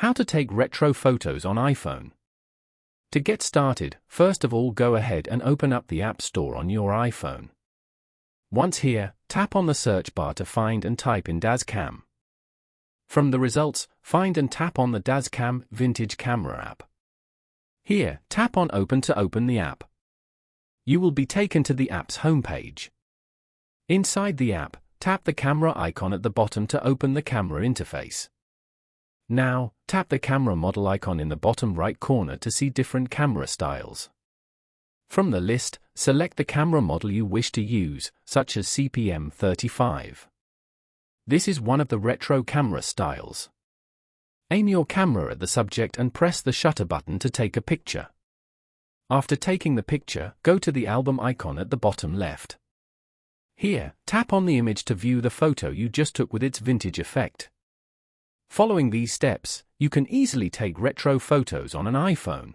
How to take retro photos on iPhone. To get started, first of all go ahead and open up the App Store on your iPhone. Once here, tap on the search bar to find and type in Dazcam. From the results, find and tap on the Dazcam Vintage Camera app. Here, tap on Open to open the app. You will be taken to the app's homepage. Inside the app, tap the camera icon at the bottom to open the camera interface. Now, tap the camera model icon in the bottom right corner to see different camera styles. From the list, select the camera model you wish to use, such as CPM35. This is one of the retro camera styles. Aim your camera at the subject and press the shutter button to take a picture. After taking the picture, go to the album icon at the bottom left. Here, tap on the image to view the photo you just took with its vintage effect. Following these steps, you can easily take retro photos on an iPhone.